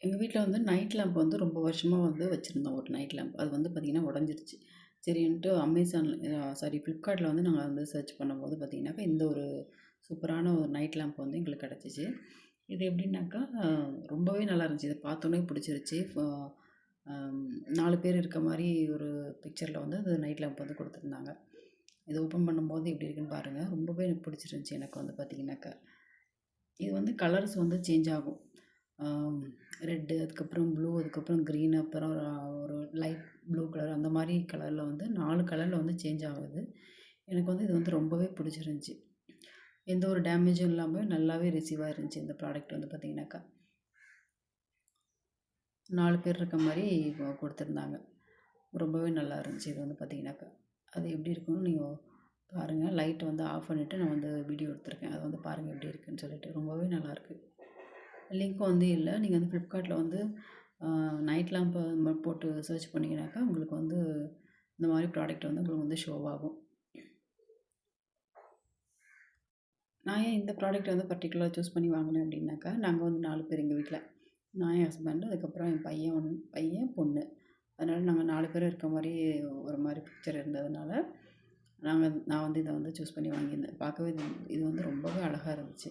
எங்கள் வீட்டில் வந்து நைட் லேம்ப் வந்து ரொம்ப வருஷமாக வந்து வச்சுருந்தோம் ஒரு நைட் லேம்ப். அது வந்து பார்த்திங்கன்னா உடஞ்சிருச்சு. சரின்ட்டு ஃப்ளிப்கார்ட்டில் வந்து நாங்கள் வந்து சர்ச் பண்ணும்போது பார்த்திங்கனாக்கா, இந்த ஒரு சூப்பரான ஒரு நைட் லேம்ப் வந்து எங்களுக்கு கிடச்சிச்சு. இது எப்படின்னாக்கா, ரொம்பவே நல்லா இருந்துச்சு. இதை பார்த்தோன்னே பிடிச்சிருச்சு. 4 பேர் இருக்க மாதிரி ஒரு பிக்சரில் வந்து அந்த நைட் லேம்ப் வந்து கொடுத்துருந்தாங்க. இதை ஓப்பன் பண்ணும்போது எப்படி இருக்குன்னு பாருங்கள். ரொம்பவே எனக்கு பிடிச்சிருந்துச்சி. எனக்கு வந்து பார்த்திங்கனாக்கா, இது வந்து கலர்ஸ் வந்து சேஞ்ச் ஆகும். ரெட்டு, அதுக்கப்புறம் ப்ளூ, அதுக்கப்புறம் க்ரீன், அப்புறம் ஒரு லைட் ப்ளூ கலர், அந்த மாதிரி கலரில் வந்து 4 கலரில் வந்து சேஞ்ச் ஆகுது. எனக்கு வந்து இது வந்து ரொம்பவே பிடிச்சிருந்துச்சி. எந்த ஒரு டேமேஜும் இல்லாமல் நல்லாவே ரிசீவ் ஆயிருந்துச்சு இந்த ப்ராடக்ட் வந்து பார்த்திங்கனாக்கா. 4 பேர் இருக்க மாதிரி கொடுத்துருந்தாங்க. ரொம்பவே நல்லா இருந்துச்சு இது வந்து பார்த்திங்கனாக்கா. அது எப்படி இருக்குன்னு நீங்கள் பாருங்கள். லைட்டை வந்து ஆஃப் பண்ணிவிட்டு நான் வந்து வீடியோ எடுத்திருக்கேன். அதை வந்து பாருங்கள் எப்படி இருக்குன்னு சொல்லிட்டு. ரொம்பவே நல்லாயிருக்கு. லிங்க் வந்து இல்லை. நீங்கள் வந்து ஃப்ளிப்கார்ட்டில் வந்து நைட் லேம்ப் போட்டு சர்ச் பண்ணிங்கனாக்கா உங்களுக்கு வந்து இந்த மாதிரி ப்ராடக்ட் வந்து உங்களுக்கு வந்து ஷோ ஆகும். நான் ஏன் இந்த ப்ராடக்ட் வந்து பர்டிகுலராக சூஸ் பண்ணி வாங்கினேன் அப்படின்னாக்கா, நாங்கள் வந்து 4 பேர் எங்கள் வீட்டில். நான், என் ஹஸ்பண்டு, அதுக்கப்புறம் என் பையன், பொண்ணு. அதனால் நாங்கள் 4 பேரும் இருக்க மாதிரி ஒரு மாதிரி பிக்சர் இருந்ததுனால நான் வந்து இதை வந்து சூஸ் பண்ணி வாங்கியிருந்தேன். பார்க்கவே இது வந்து ரொம்பவே அழகாக இருந்துச்சு.